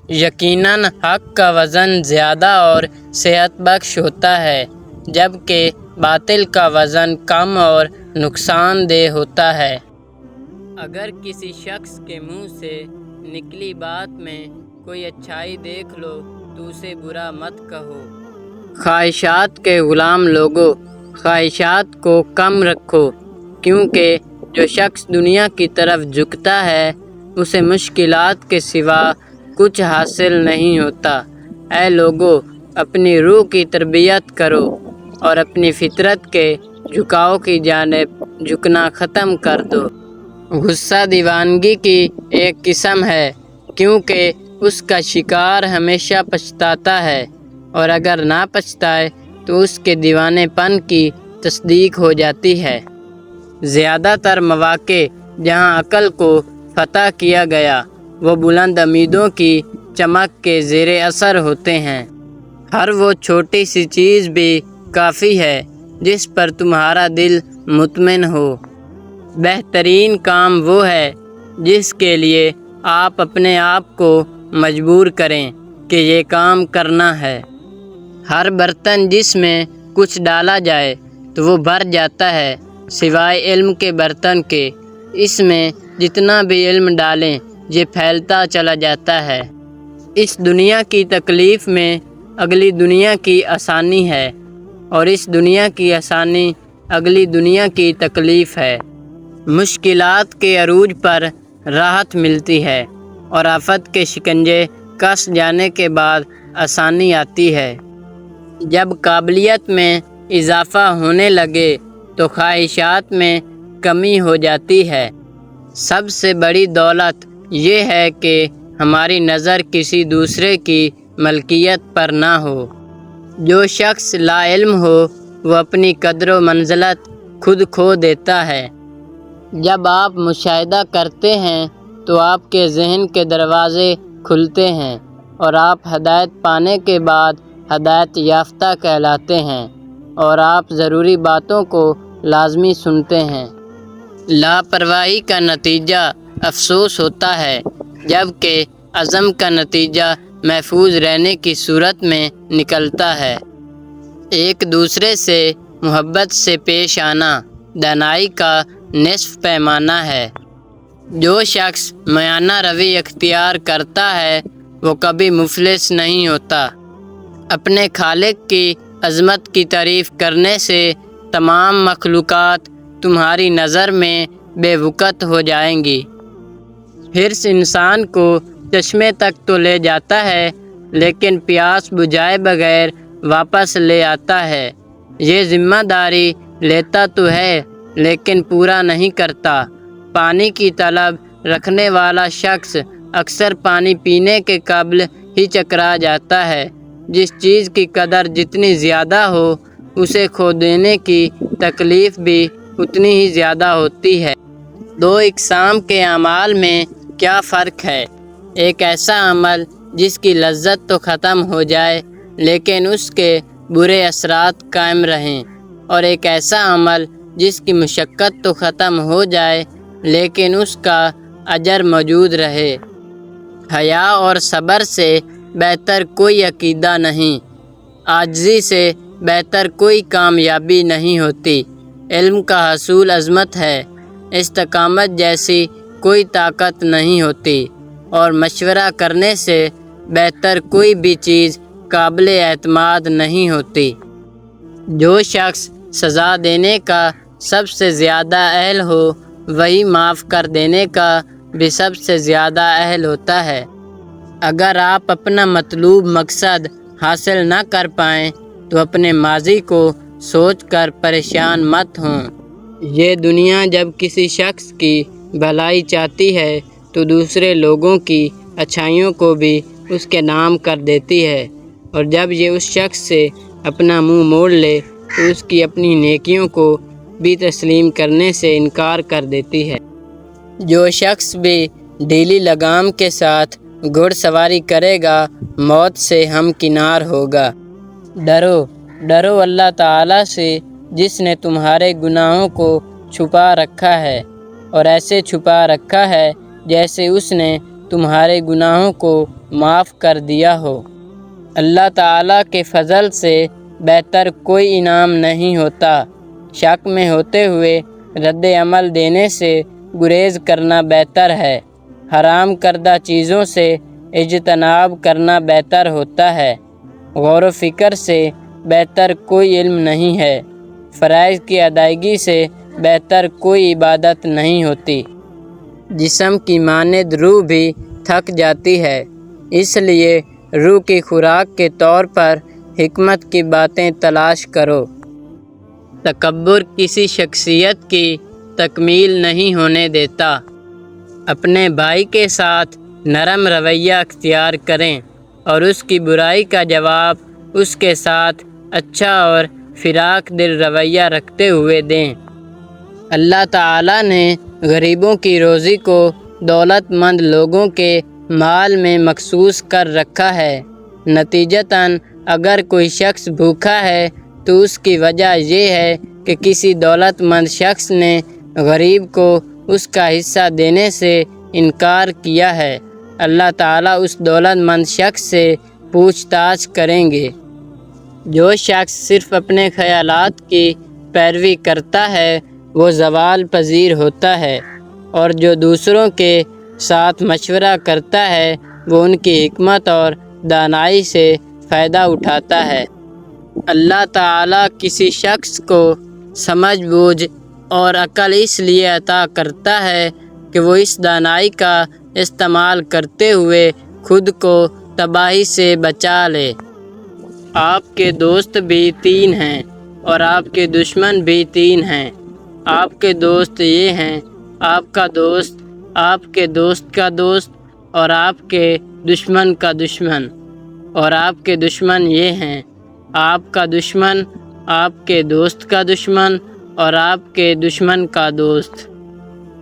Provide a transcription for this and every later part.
یقیناً حق کا وزن زیادہ اور صحت بخش ہوتا ہے، جبکہ باطل کا وزن کم اور نقصان دہ ہوتا ہے۔ اگر کسی شخص کے منہ سے نکلی بات میں کوئی اچھائی دیکھ لو تو اسے برا مت کہو۔ خواہشات کے غلام لوگو، خواہشات کو کم رکھو، کیونکہ جو شخص دنیا کی طرف جھکتا ہے اسے مشکلات کے سوا کچھ حاصل نہیں ہوتا۔ اے لوگو، اپنی روح کی تربیت کرو اور اپنی فطرت کے جھکاؤ کی جانب جھکنا ختم کر دو۔ غصہ دیوانگی کی ایک قسم ہے، کیونکہ اس کا شکار ہمیشہ پچھتاتا ہے، اور اگر نہ پچھتائے تو اس کے دیوانے پن کی تصدیق ہو جاتی ہے۔ زیادہ تر مواقع جہاں عقل کو فتح کیا گیا وہ بلند امیدوں کی چمک کے زیر اثر ہوتے ہیں۔ ہر وہ چھوٹی سی چیز بھی کافی ہے جس پر تمہارا دل مطمئن ہو۔ بہترین کام وہ ہے جس کے لیے آپ اپنے آپ کو مجبور کریں کہ یہ کام کرنا ہے۔ ہر برتن جس میں کچھ ڈالا جائے تو وہ بھر جاتا ہے، سوائے علم کے برتن کے۔ اس میں جتنا بھی علم ڈالیں یہ پھیلتا چلا جاتا ہے۔ اس دنیا کی تکلیف میں اگلی دنیا کی آسانی ہے، اور اس دنیا کی آسانی اگلی دنیا کی تکلیف ہے۔ مشکلات کے عروج پر راحت ملتی ہے، اور آفت کے شکنجے کس جانے کے بعد آسانی آتی ہے۔ جب قابلیت میں اضافہ ہونے لگے تو خواہشات میں کمی ہو جاتی ہے۔ سب سے بڑی دولت یہ ہے کہ ہماری نظر کسی دوسرے کی ملکیت پر نہ ہو۔ جو شخص لا علم ہو وہ اپنی قدر و منزلت خود کھو دیتا ہے۔ جب آپ مشاہدہ کرتے ہیں تو آپ کے ذہن کے دروازے کھلتے ہیں، اور آپ ہدایت پانے کے بعد ہدایت یافتہ کہلاتے ہیں، اور آپ ضروری باتوں کو لازمی سنتے ہیں۔ لاپرواہی کا نتیجہ افسوس ہوتا ہے، جبکہ عزم کا نتیجہ محفوظ رہنے کی صورت میں نکلتا ہے۔ ایک دوسرے سے محبت سے پیش آنا دانائی کا نصف پیمانہ ہے۔ جو شخص میانہ روی اختیار کرتا ہے وہ کبھی مفلس نہیں ہوتا۔ اپنے خالق کی عظمت کی تعریف کرنے سے تمام مخلوقات تمہاری نظر میں بے وقت ہو جائیں گی۔ حرص انسان کو چشمے تک تو لے جاتا ہے، لیکن پیاس بجھائے بغیر واپس لے آتا ہے۔ یہ ذمہ داری لیتا تو ہے لیکن پورا نہیں کرتا۔ پانی کی طلب رکھنے والا شخص اکثر پانی پینے کے قبل ہی چکرا جاتا ہے۔ جس چیز کی قدر جتنی زیادہ ہو اسے کھو دینے کی تکلیف بھی اتنی ہی زیادہ ہوتی ہے۔ دو اقسام کے اعمال میں کیا فرق ہے؟ ایک ایسا عمل جس کی لذت تو ختم ہو جائے لیکن اس کے برے اثرات قائم رہیں، اور ایک ایسا عمل جس کی مشقت تو ختم ہو جائے لیکن اس کا اجر موجود رہے۔ حیا اور صبر سے بہتر کوئی عقیدہ نہیں، عاجزی سے بہتر کوئی کامیابی نہیں ہوتی۔ علم کا حصول عظمت ہے، استقامت جیسی کوئی طاقت نہیں ہوتی، اور مشورہ کرنے سے بہتر کوئی بھی چیز قابل اعتماد نہیں ہوتی۔ جو شخص سزا دینے کا سب سے زیادہ اہل ہو وہی معاف کر دینے کا بھی سب سے زیادہ اہل ہوتا ہے۔ اگر آپ اپنا مطلوب مقصد حاصل نہ کر پائیں تو اپنے ماضی کو سوچ کر پریشان مت ہوں۔ یہ دنیا جب کسی شخص کی بھلائی چاہتی ہے تو دوسرے لوگوں کی اچھائیوں کو بھی اس کے نام کر دیتی ہے، اور جب یہ اس شخص سے اپنا منہ موڑ لے تو اس کی اپنی نیکیوں کو بھی تسلیم کرنے سے انکار کر دیتی ہے۔ جو شخص بھی ڈھیلی لگام کے ساتھ گھڑ سواری کرے گا موت سے ہمکنار ہوگا۔ ڈرو اللہ تعالیٰ سے جس نے تمہارے گناہوں کو چھپا رکھا ہے، اور ایسے چھپا رکھا ہے جیسے اس نے تمہارے گناہوں کو معاف کر دیا ہو۔ اللہ تعالیٰ کے فضل سے بہتر کوئی انعام نہیں ہوتا۔ شک میں ہوتے ہوئے رد عمل دینے سے گریز کرنا بہتر ہے۔ حرام کردہ چیزوں سے اجتناب کرنا بہتر ہوتا ہے۔ غور و فکر سے بہتر کوئی علم نہیں ہے۔ فرائض کی ادائیگی سے بہتر کوئی عبادت نہیں ہوتی۔ جسم کی مانند روح بھی تھک جاتی ہے، اس لیے روح کی خوراک کے طور پر حکمت کی باتیں تلاش کرو۔ تکبر کسی شخصیت کی تکمیل نہیں ہونے دیتا۔ اپنے بھائی کے ساتھ نرم رویہ اختیار کریں اور اس کی برائی کا جواب اس کے ساتھ اچھا اور فراخ دل رویہ رکھتے ہوئے دیں۔ اللہ تعالیٰ نے غریبوں کی روزی کو دولت مند لوگوں کے مال میں مخصوص کر رکھا ہے۔ نتیجتاً اگر کوئی شخص بھوکا ہے تو اس کی وجہ یہ ہے کہ کسی دولت مند شخص نے غریب کو اس کا حصہ دینے سے انکار کیا ہے۔ اللہ تعالیٰ اس دولت مند شخص سے پوچھ تاچھ کریں گے۔ جو شخص صرف اپنے خیالات کی پیروی کرتا ہے وہ زوال پذیر ہوتا ہے، اور جو دوسروں کے ساتھ مشورہ کرتا ہے وہ ان کی حکمت اور دانائی سے فائدہ اٹھاتا ہے۔ اللہ تعالیٰ کسی شخص کو سمجھ بوجھ اور عقل اس لیے عطا کرتا ہے کہ وہ اس دانائی کا استعمال کرتے ہوئے خود کو تباہی سے بچا لے۔ آپ کے دوست بھی تین ہیں اور آپ کے دشمن بھی تین ہیں۔ آپ کے دوست یہ ہیں: آپ کا دوست، آپ کے دوست کا دوست اور آپ کے دشمن کا دشمن۔ اور آپ کے دشمن یہ ہیں: آپ کا دشمن، آپ کے دوست کا دشمن اور آپ کے دشمن کا دوست۔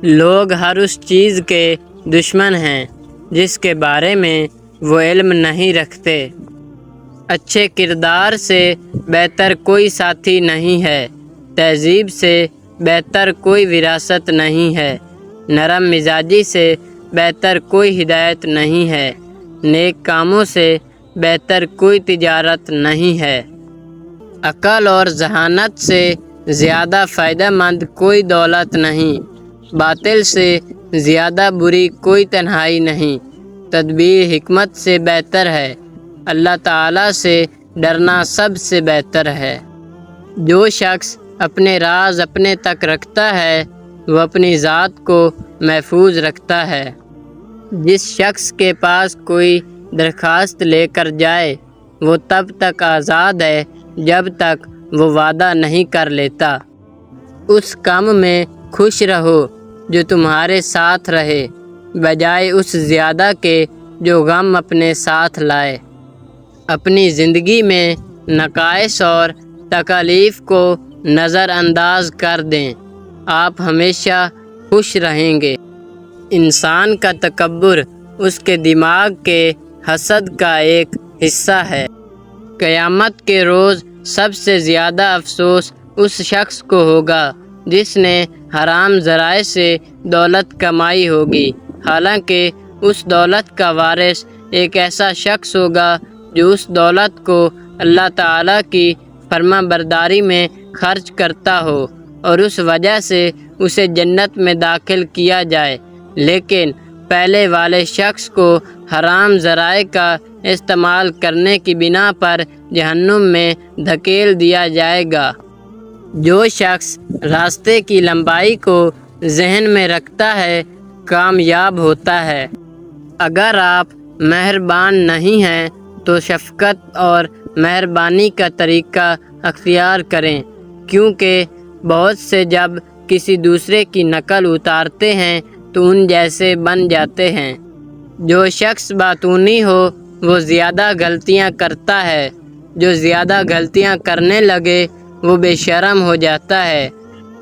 لوگ ہر اس چیز کے دشمن ہیں جس کے بارے میں وہ علم نہیں رکھتے۔ اچھے کردار سے بہتر کوئی ساتھی نہیں ہے۔ تہذیب سے بہتر کوئی وراثت نہیں ہے۔ نرم مزاجی سے بہتر کوئی ہدایت نہیں ہے۔ نیک کاموں سے بہتر کوئی تجارت نہیں ہے۔ عقل اور ذہانت سے زیادہ فائدہ مند کوئی دولت نہیں۔ باطل سے زیادہ بری کوئی تنہائی نہیں۔ تدبیر حکمت سے بہتر ہے۔ اللہ تعالیٰ سے ڈرنا سب سے بہتر ہے۔ جو شخص اپنے راز اپنے تک رکھتا ہے وہ اپنی ذات کو محفوظ رکھتا ہے۔ جس شخص کے پاس کوئی درخواست لے کر جائے وہ تب تک آزاد ہے جب تک وہ وعدہ نہیں کر لیتا۔ اس کم میں خوش رہو جو تمہارے ساتھ رہے، بجائے اس زیادہ کے جو غم اپنے ساتھ لائے۔ اپنی زندگی میں نقائص اور تکالیف کو نظر انداز کر دیں، آپ ہمیشہ خوش رہیں گے۔ انسان کا تکبر اس کے دماغ کے حسد کا ایک حصہ ہے۔ قیامت کے روز سب سے زیادہ افسوس اس شخص کو ہوگا جس نے حرام ذرائع سے دولت کمائی ہوگی، حالانکہ اس دولت کا وارث ایک ایسا شخص ہوگا جو اس دولت کو اللہ تعالیٰ کی فرما برداری میں خرچ کرتا ہو اور اس وجہ سے اسے جنت میں داخل کیا جائے، لیکن پہلے والے شخص کو حرام ذرائع کا استعمال کرنے کی بنا پر جہنم میں دھکیل دیا جائے گا۔ جو شخص راستے کی لمبائی کو ذہن میں رکھتا ہے کامیاب ہوتا ہے۔ اگر آپ مہربان نہیں ہیں تو شفقت اور مہربانی کا طریقہ اختیار کریں، کیونکہ بہت سے جب کسی دوسرے کی نقل اتارتے ہیں تو ان جیسے بن جاتے ہیں۔ جو شخص باتونی ہو وہ زیادہ غلطیاں کرتا ہے، جو زیادہ غلطیاں کرنے لگے وہ بے شرم ہو جاتا ہے۔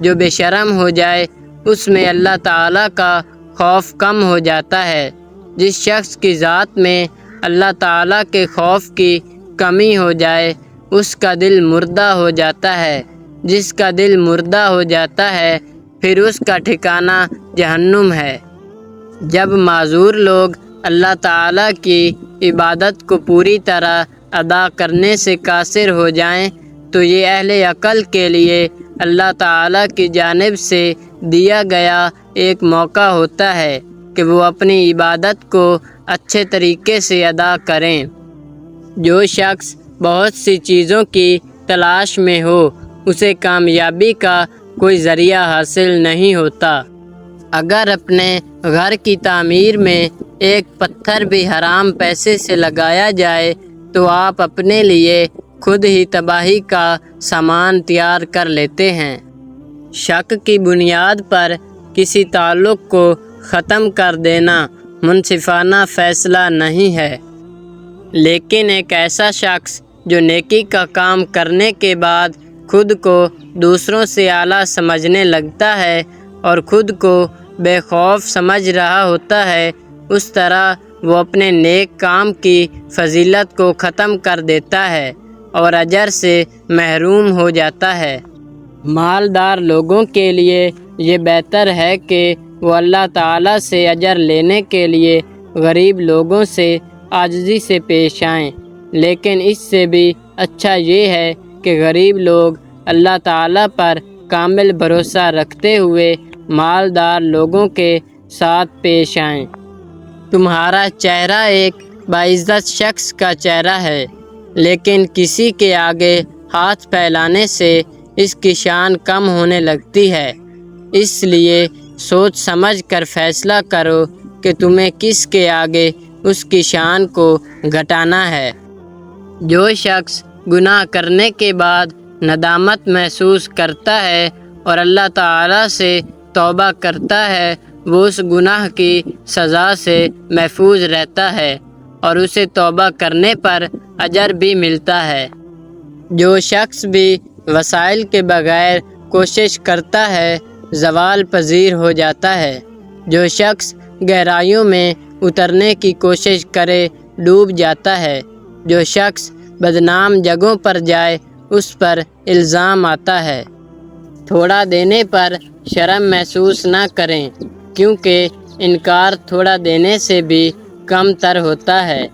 جو بے شرم ہو جائے اس میں اللہ تعالیٰ کا خوف کم ہو جاتا ہے۔ جس شخص کی ذات میں اللہ تعالیٰ کے خوف کی کمی ہو جائے اس کا دل مردہ ہو جاتا ہے۔ جس کا دل مردہ ہو جاتا ہے پھر اس کا ٹھکانہ جہنم ہے۔ جب معذور لوگ اللہ تعالیٰ کی عبادت کو پوری طرح ادا کرنے سے قاصر ہو جائیں تو یہ اہل عقل کے لیے اللہ تعالیٰ کی جانب سے دیا گیا ایک موقع ہوتا ہے کہ وہ اپنی عبادت کو اچھے طریقے سے ادا کریں۔ جو شخص بہت سی چیزوں کی تلاش میں ہو اسے کامیابی کا کوئی ذریعہ حاصل نہیں ہوتا۔ اگر اپنے گھر کی تعمیر میں ایک پتھر بھی حرام پیسے سے لگایا جائے تو آپ اپنے لیے خود ہی تباہی کا سامان تیار کر لیتے ہیں۔ شک کی بنیاد پر کسی تعلق کو ختم کر دینا منصفانہ فیصلہ نہیں ہے، لیکن ایک ایسا شخص جو نیکی کا کام کرنے کے بعد خود کو دوسروں سے اعلیٰ سمجھنے لگتا ہے اور خود کو بے خوف سمجھ رہا ہوتا ہے، اس طرح وہ اپنے نیک کام کی فضیلت کو ختم کر دیتا ہے اور اجر سے محروم ہو جاتا ہے۔ مالدار لوگوں کے لیے یہ بہتر ہے کہ وہ اللہ تعالیٰ سے اجر لینے کے لیے غریب لوگوں سے عاجزی سے پیش آئیں، لیکن اس سے بھی اچھا یہ ہے کہ غریب لوگ اللہ تعالیٰ پر کامل بھروسہ رکھتے ہوئے مالدار لوگوں کے ساتھ پیش آئیں۔ تمہارا چہرہ ایک باعزت شخص کا چہرہ ہے، لیکن کسی کے آگے ہاتھ پھیلانے سے اس کی شان کم ہونے لگتی ہے۔ اس لیے سوچ سمجھ کر فیصلہ کرو کہ تمہیں کس کے آگے اس کی شان کو گھٹانا ہے۔ جو شخص گناہ کرنے کے بعد ندامت محسوس کرتا ہے اور اللہ تعالیٰ سے توبہ کرتا ہے وہ اس گناہ کی سزا سے محفوظ رہتا ہے اور اسے توبہ کرنے پر اجر بھی ملتا ہے۔ جو شخص بھی وسائل کے بغیر کوشش کرتا ہے زوال پذیر ہو جاتا ہے۔ جو شخص گہرائیوں میں اترنے کی کوشش کرے ڈوب جاتا ہے۔ جو شخص بدنام جگہوں پر جائے اس پر الزام آتا ہے۔ تھوڑا دینے پر شرم محسوس نہ کریں، کیونکہ انکار تھوڑا دینے سے بھی کم تر ہوتا ہے۔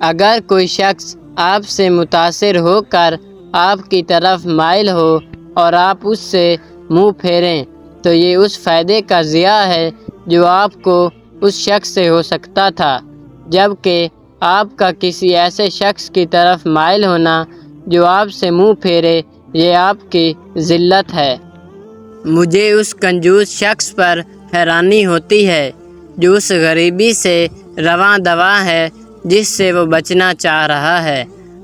اگر کوئی شخص آپ سے متاثر ہو کر آپ کی طرف مائل ہو اور آپ اس سے منہ پھیریں تو یہ اس فائدے کا ضیاع ہے جو آپ کو اس شخص سے ہو سکتا تھا، جبکہ آپ کا کسی ایسے شخص کی طرف مائل ہونا جو آپ سے منہ پھیرے یہ آپ کی ذلت ہے۔ مجھے اس کنجوس شخص پر حیرانی ہوتی ہے جو اس غریبی سے رواں دواں ہے جس سے وہ بچنا چاہ رہا ہے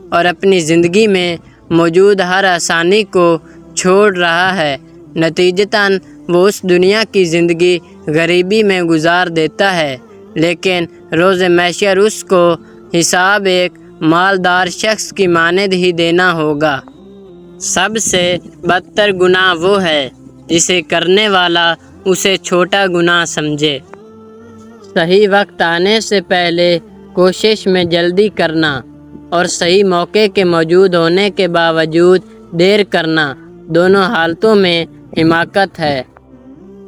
اور اپنی زندگی میں موجود ہر آسانی کو چھوڑ رہا ہے۔ نتیجتاً وہ اس دنیا کی زندگی غریبی میں گزار دیتا ہے، لیکن روز محشر اس کو حساب ایک مالدار شخص کی مانند ہی دینا ہوگا۔ سب سے بدتر گناہ وہ ہے جسے کرنے والا اسے چھوٹا گناہ سمجھے۔ صحیح وقت آنے سے پہلے کوشش میں جلدی کرنا اور صحیح موقع کے موجود ہونے کے باوجود دیر کرنا دونوں حالتوں میں حماقت ہے۔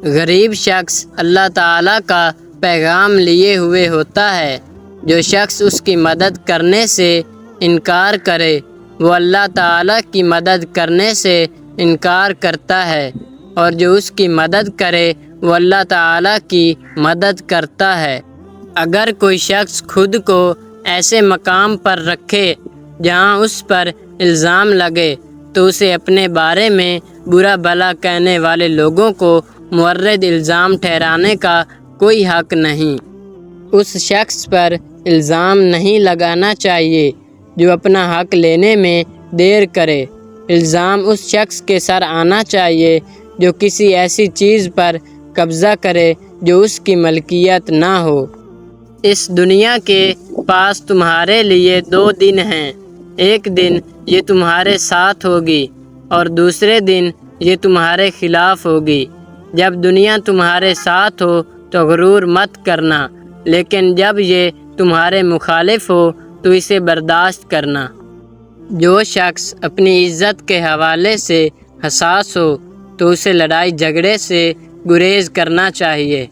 غریب شخص اللہ تعالیٰ کا پیغام لیے ہوئے ہوتا ہے۔ جو شخص اس کی مدد کرنے سے انکار کرے وہ اللہ تعالیٰ کی مدد کرنے سے انکار کرتا ہے، اور جو اس کی مدد کرے وہ اللہ تعالیٰ کی مدد کرتا ہے۔ اگر کوئی شخص خود کو ایسے مقام پر رکھے جہاں اس پر الزام لگے تو اسے اپنے بارے میں برا بھلا کہنے والے لوگوں کو مورد الزام ٹھہرانے کا کوئی حق نہیں۔ اس شخص پر الزام نہیں لگانا چاہیے جو اپنا حق لینے میں دیر کرے۔ الزام اس شخص کے سر آنا چاہیے جو کسی ایسی چیز پر قبضہ کرے جو اس کی ملکیت نہ ہو۔ اس دنیا کے پاس تمہارے لیے 2 دن ہیں، ایک دن یہ تمہارے ساتھ ہوگی اور دوسرے دن یہ تمہارے خلاف ہوگی۔ جب دنیا تمہارے ساتھ ہو تو غرور مت کرنا، لیکن جب یہ تمہارے مخالف ہو تو اسے برداشت کرنا۔ جو شخص اپنی عزت کے حوالے سے حساس ہو تو اسے لڑائی جھگڑے سے گریز کرنا چاہیے۔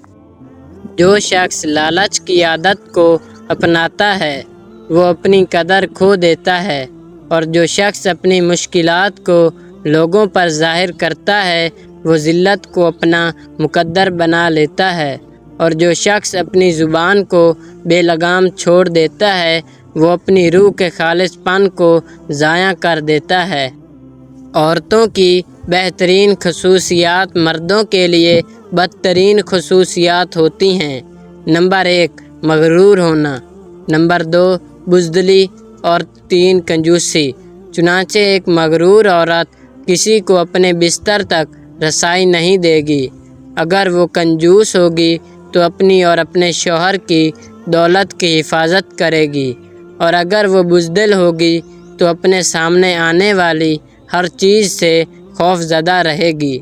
جو شخص لالچ کی عادت کو اپناتا ہے وہ اپنی قدر کھو دیتا ہے، اور جو شخص اپنی مشکلات کو لوگوں پر ظاہر کرتا ہے وہ ذلت کو اپنا مقدر بنا لیتا ہے، اور جو شخص اپنی زبان کو بے لگام چھوڑ دیتا ہے وہ اپنی روح کے خالص پن کو ضائع کر دیتا ہے۔ عورتوں کی بہترین خصوصیات مردوں کے لیے بدترین خصوصیات ہوتی ہیں۔ نمبر 1، مغرور ہونا۔ نمبر 2، بزدلی، اور 3، کنجوسی۔ چنانچہ ایک مغرور عورت کسی کو اپنے بستر تک رسائی نہیں دے گی۔ اگر وہ کنجوس ہوگی تو اپنی اور اپنے شوہر کی دولت کی حفاظت کرے گی، اور اگر وہ بزدل ہوگی تو اپنے سامنے آنے والی ہر چیز سے خوف زدہ رہے گی۔